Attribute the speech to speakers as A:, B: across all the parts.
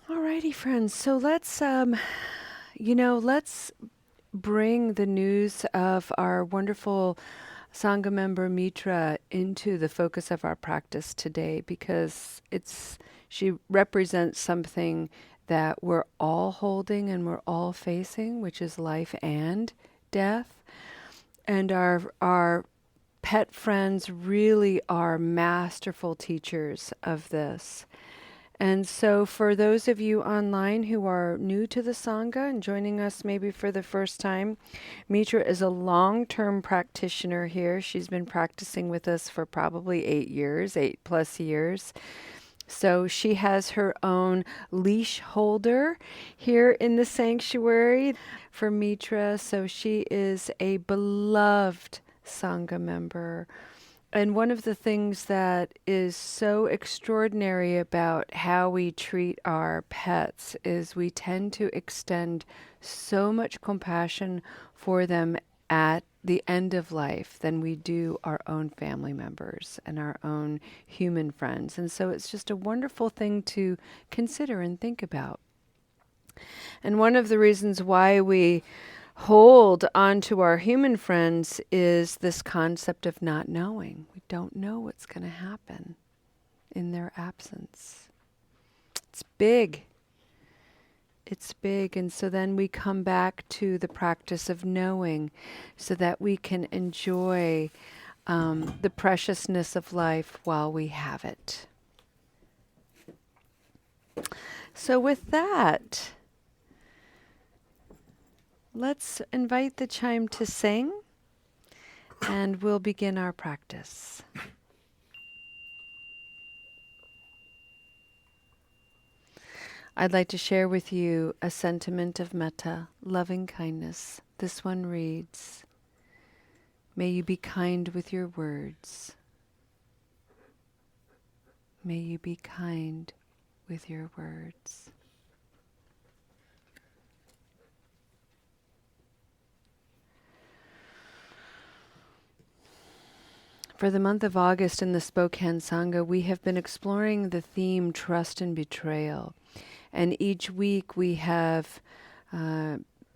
A: Alrighty, friends. So let's bring the news of our wonderful Sangha member Mitra into the focus of our practice today because she represents something that we're all holding and we're all facing, which is life and death. And our pet friends really are masterful teachers of this. And so, for those of you online who are new to the Sangha and joining us maybe for the first time, Mitra is a long term practitioner here. She's been practicing with us for probably 8 years, 8+ years. So, she has her own leash holder here in the sanctuary for Mitra. So, she is a beloved Sangha member. And one of the things that is so extraordinary about how we treat our pets is we tend to extend so much compassion for them at the end of life than we do our own family members and our own human friends. And so it's just a wonderful thing to consider and think about. And one of the reasons why we hold on to our human friends is this concept of not knowing. We don't know what's going to happen in their absence. It's big. It's big. And so then we come back to the practice of knowing so that we can enjoy the preciousness of life while we have it. So with that, let's invite the chime to sing, and we'll begin our practice. I'd like to share with you a sentiment of metta, loving kindness. This one reads, may you be kind with your words. May you be kind with your words. For the month of August in the Spokane Sangha, we have been exploring the theme trust and betrayal. And each week we have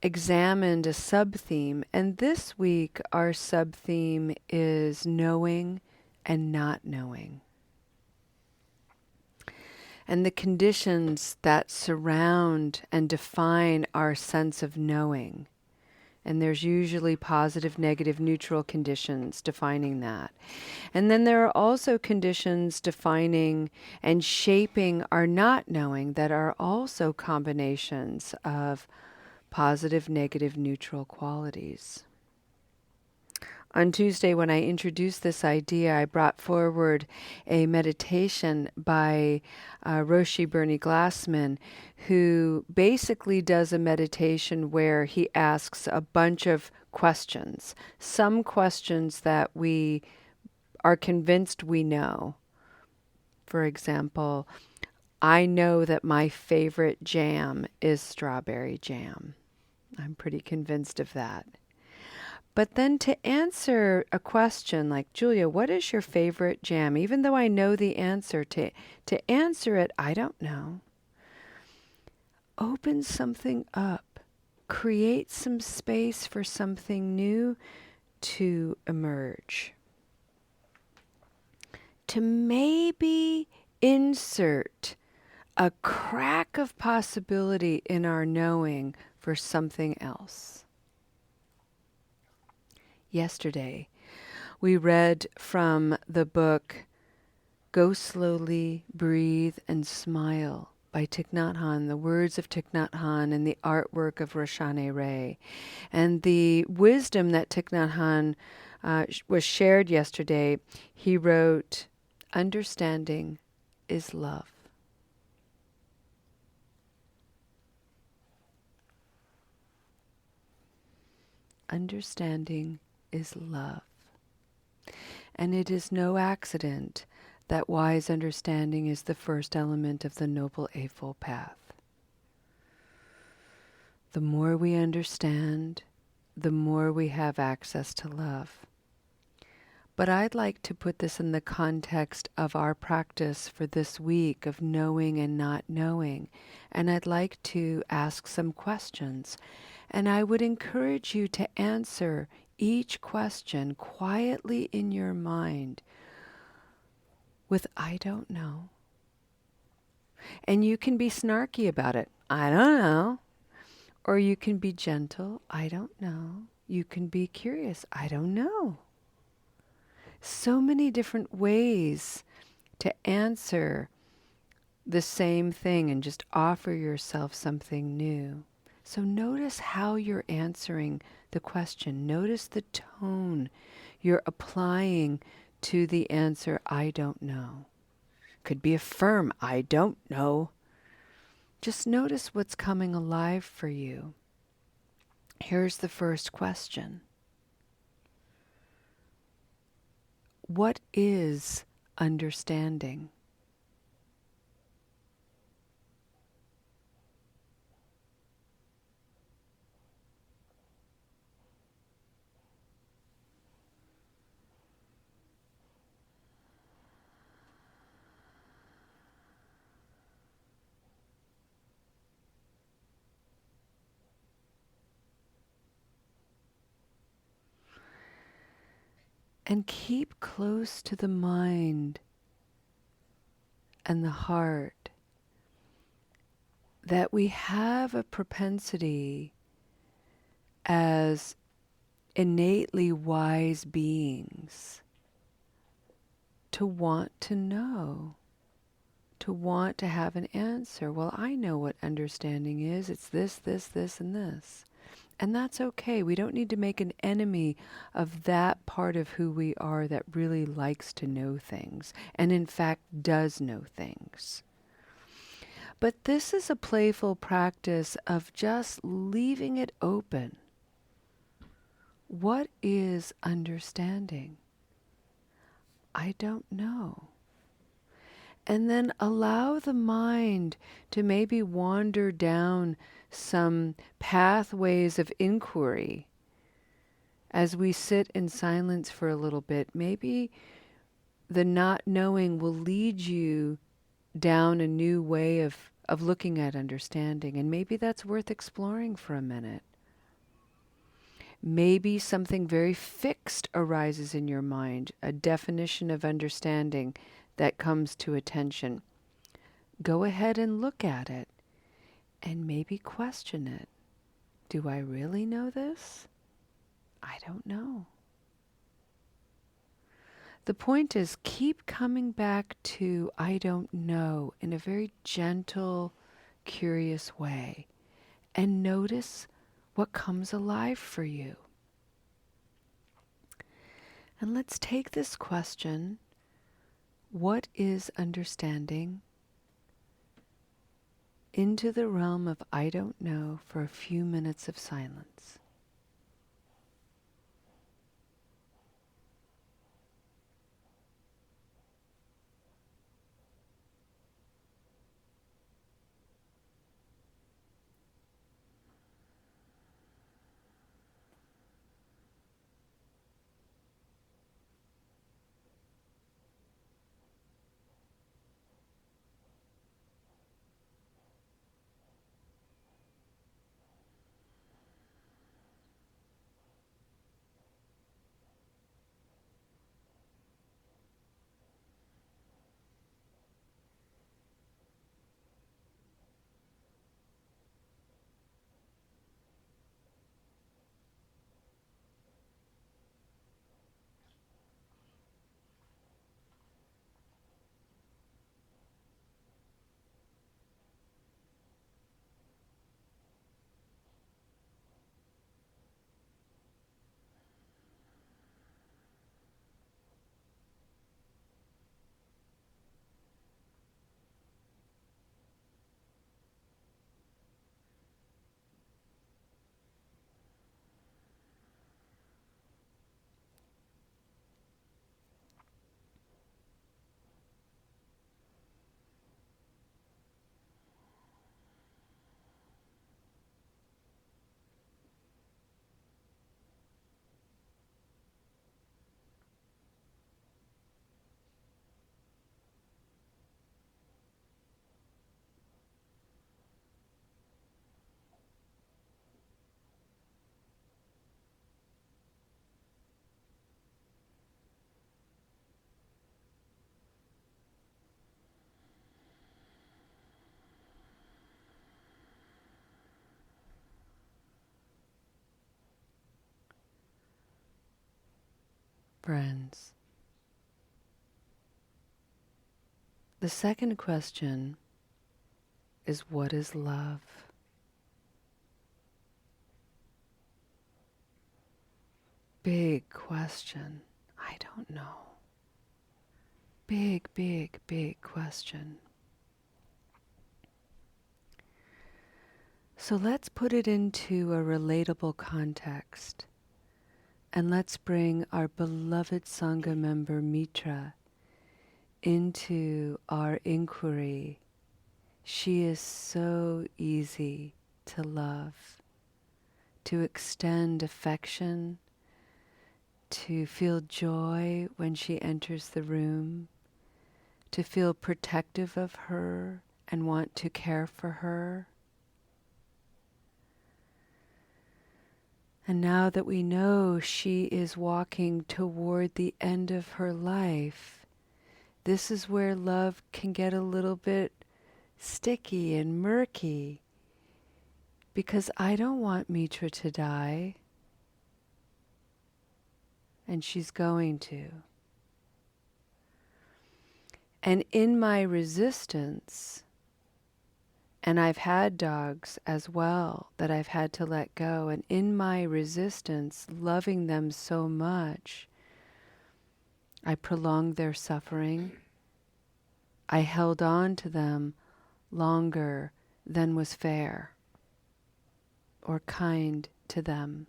A: examined a sub-theme. And this week our sub-theme is knowing and not knowing. And the conditions that surround and define our sense of knowing. And there's usually positive, negative, neutral conditions defining that. And then there are also conditions defining and shaping our not knowing that are also combinations of positive, negative, neutral qualities. On Tuesday, when I introduced this idea, I brought forward a meditation by Roshi Bernie Glassman, who basically does a meditation where he asks a bunch of questions, some questions that we are convinced we know. For example, I know that my favorite jam is strawberry jam. I'm pretty convinced of that. But then to answer a question like, Julia, what is your favorite jam? Even though I know the answer, to answer it, I don't know. Open something up. Create some space for something new to emerge. To maybe insert a crack of possibility in our knowing for something else. Yesterday, we read from the book Go Slowly, Breathe and Smile by Thich Nhat Hanh, the words of Thich Nhat Hanh and the artwork of Roshane Ray. And the wisdom that Thich Nhat Hanh was shared yesterday, he wrote, understanding is love. Understanding is love. And it is no accident that wise understanding is the first element of the Noble Eightfold Path. The more we understand, the more we have access to love. But I'd like to put this in the context of our practice for this week of knowing and not knowing. And I'd like to ask some questions. And I would encourage you to answer each question quietly in your mind with "I don't know." And you can be snarky about it. "I don't know." Or you can be gentle. "I don't know." You can be curious. "I don't know." So many different ways to answer the same thing and just offer yourself something new. So notice how you're answering the question. Notice the tone you're applying to the answer, "I don't know." Could be a firm "I don't know." Just notice what's coming alive for you. Here's the first question. What is understanding? And keep close to the mind and the heart that we have a propensity as innately wise beings to want to know, to want to have an answer. Well, I know what understanding is. It's this, this, this, and this. And that's okay. We don't need to make an enemy of that part of who we are that really likes to know things and in fact does know things. But this is a playful practice of just leaving it open. What is understanding? I don't know. And then allow the mind to maybe wander down some pathways of inquiry as we sit in silence for a little bit. Maybe the not knowing will lead you down a new way of looking at understanding. And maybe that's worth exploring for a minute. Maybe something very fixed arises in your mind, a definition of understanding that comes to attention. Go ahead and look at it and maybe question it. Do I really know this? I don't know. The point is, keep coming back to "I don't know" in a very gentle, curious way, and notice what comes alive for you. And let's take this question, what is understanding, into the realm of "I don't know" for a few minutes of silence. friends. The second question is, what is love? Big question. I don't know. Big, big, big question. So let's put it into a relatable context. And let's bring our beloved Sangha member Mitra into our inquiry. She is so easy to love, to extend affection, to feel joy when she enters the room, to feel protective of her and want to care for her. And now that we know she is walking toward the end of her life, this is where love can get a little bit sticky and murky, because I don't want Mitra to die, and she's going to. And in my resistance, and I've had dogs as well that I've had to let go, and in my resistance, loving them so much, I prolonged their suffering. I held on to them longer than was fair or kind to them.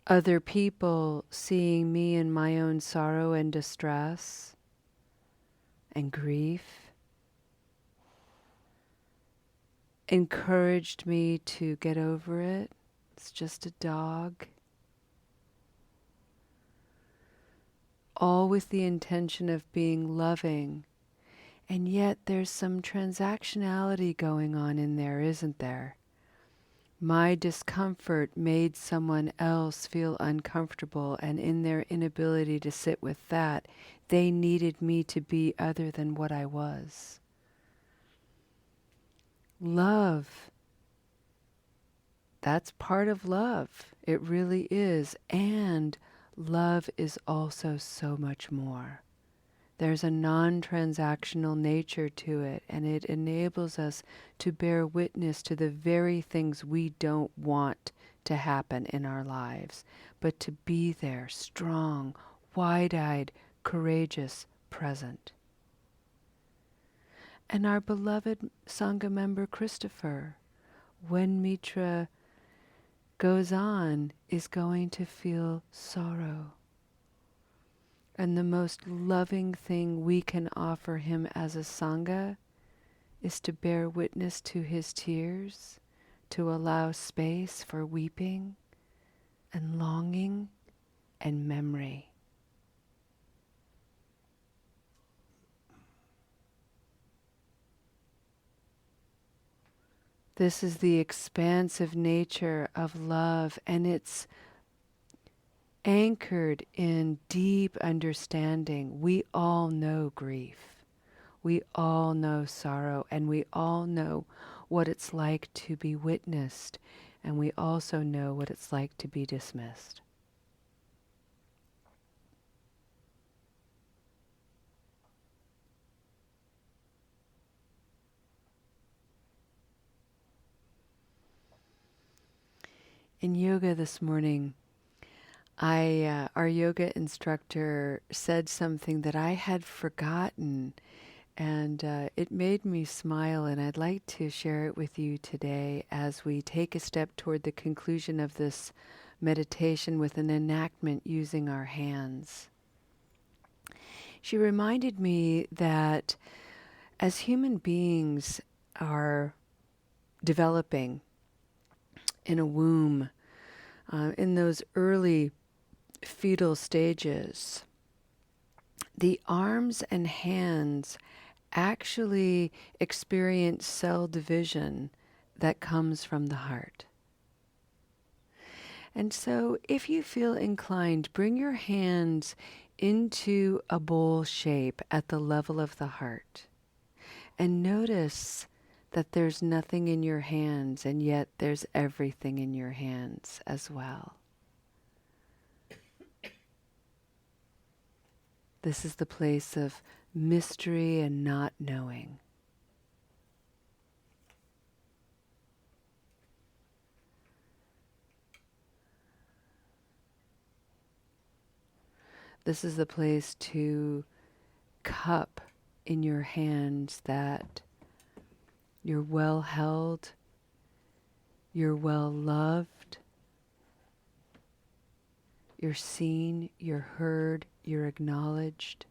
A: Other people, seeing me in my own sorrow and distress and grief, encouraged me to get over it. It's just a dog. All with the intention of being loving. And yet there's some transactionality going on in there, isn't there? My discomfort made someone else feel uncomfortable, and in their inability to sit with that, they needed me to be other than what I was. Love, that's part of love. It really is. And love is also so much more. There's a non-transactional nature to it, and it enables us to bear witness to the very things we don't want to happen in our lives, but to be there, strong, wide-eyed, courageous, present. And our beloved Sangha member Christopher, when Mitra goes on, is going to feel sorrow. And the most loving thing we can offer him as a Sangha is to bear witness to his tears, to allow space for weeping and longing and memory. This is the expansive nature of love, and it's anchored in deep understanding. We all know grief. We all know sorrow, and we all know what it's like to be witnessed, and we also know what it's like to be dismissed. In yoga this morning, our yoga instructor said something that I had forgotten, and it made me smile, and I'd like to share it with you today as we take a step toward the conclusion of this meditation with an enactment using our hands. She reminded me that as human beings are developing in a womb, in those early fetal stages, the arms and hands actually experience cell division that comes from the heart. And so if you feel inclined, bring your hands into a bowl shape at the level of the heart. And notice that there's nothing in your hands, and yet there's everything in your hands as well. This is the place of mystery and not knowing. This is the place to cup in your hands that you're well held, you're well loved, you're seen, you're heard, you're acknowledged.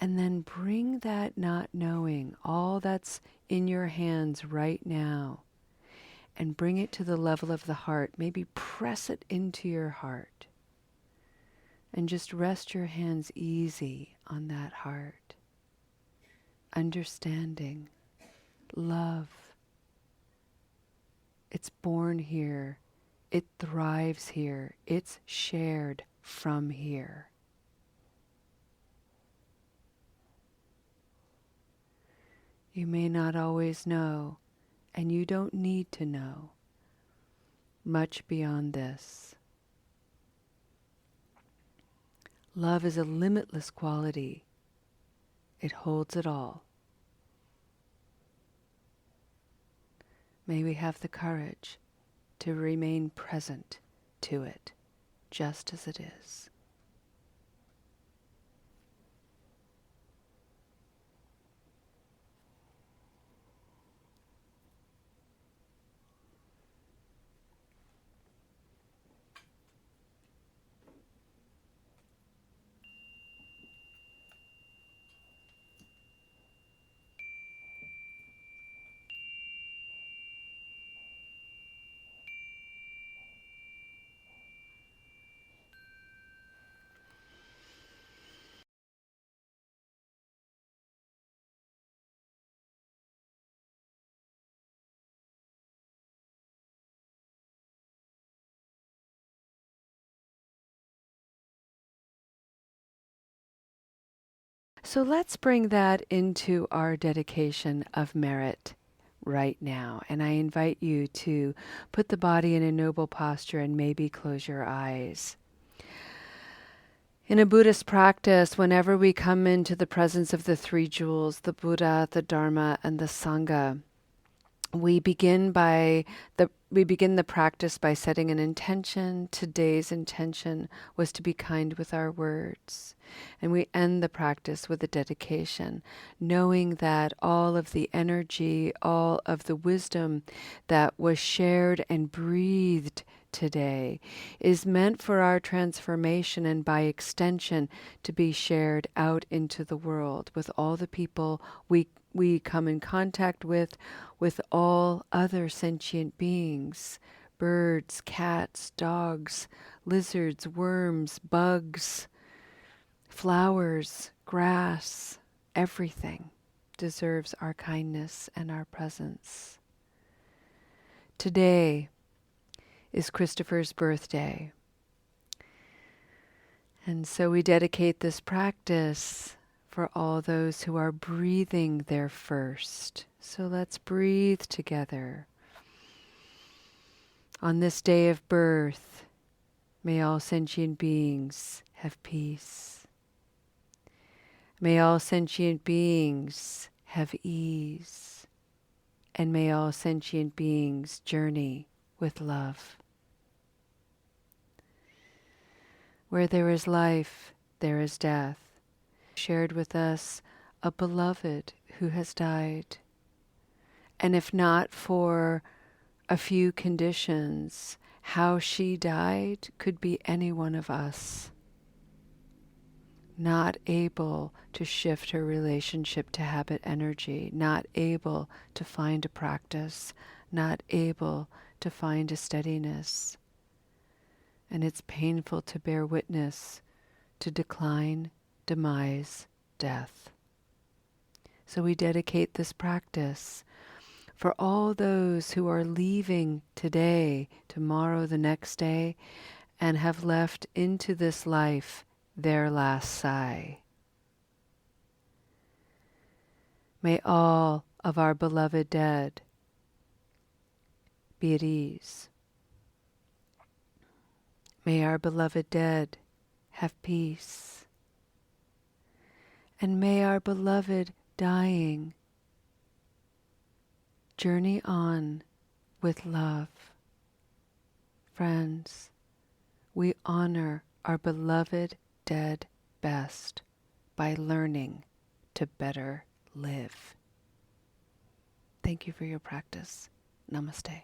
A: And then bring that not knowing, all that's in your hands right now, and bring it to the level of the heart. Maybe press it into your heart. And just rest your hands easy on that heart. Understanding, love. It's born here. It thrives here. It's shared from here. You may not always know, and you don't need to know much beyond this. Love is a limitless quality. It holds it all. May we have the courage to remain present to it, just as it is. So let's bring that into our dedication of merit right now. And I invite you to put the body in a noble posture and maybe close your eyes. In a Buddhist practice, whenever we come into the presence of the three jewels, the Buddha, the Dharma, and the Sangha, we begin the practice by setting an intention. Today's intention was to be kind with our words. And we end the practice with a dedication, knowing that all of the energy, all of the wisdom that was shared and breathed today is meant for our transformation and by extension to be shared out into the world with all the people we come in contact with all other sentient beings, birds, cats, dogs, lizards, worms, bugs, flowers, grass, everything deserves our kindness and our presence. Today is Christopher's birthday. And so we dedicate this practice for all those who are breathing their first. So let's breathe together. On this day of birth, may all sentient beings have peace. May all sentient beings have ease. And may all sentient beings journey with love. Where there is life, there is death. Shared with us a beloved who has died. And if not for a few conditions, how she died could be any one of us. Not able to shift her relationship to habit energy, not able to find a practice, not able to find a steadiness. And it's painful to bear witness to decline, demise, death. So we dedicate this practice for all those who are leaving today, tomorrow, the next day, and have left into this life their last sigh. May all of our beloved dead be at ease. May our beloved dead have peace. And may our beloved dying journey on with love. Friends, we honor our beloved dead best by learning to better live. Thank you for your practice. Namaste.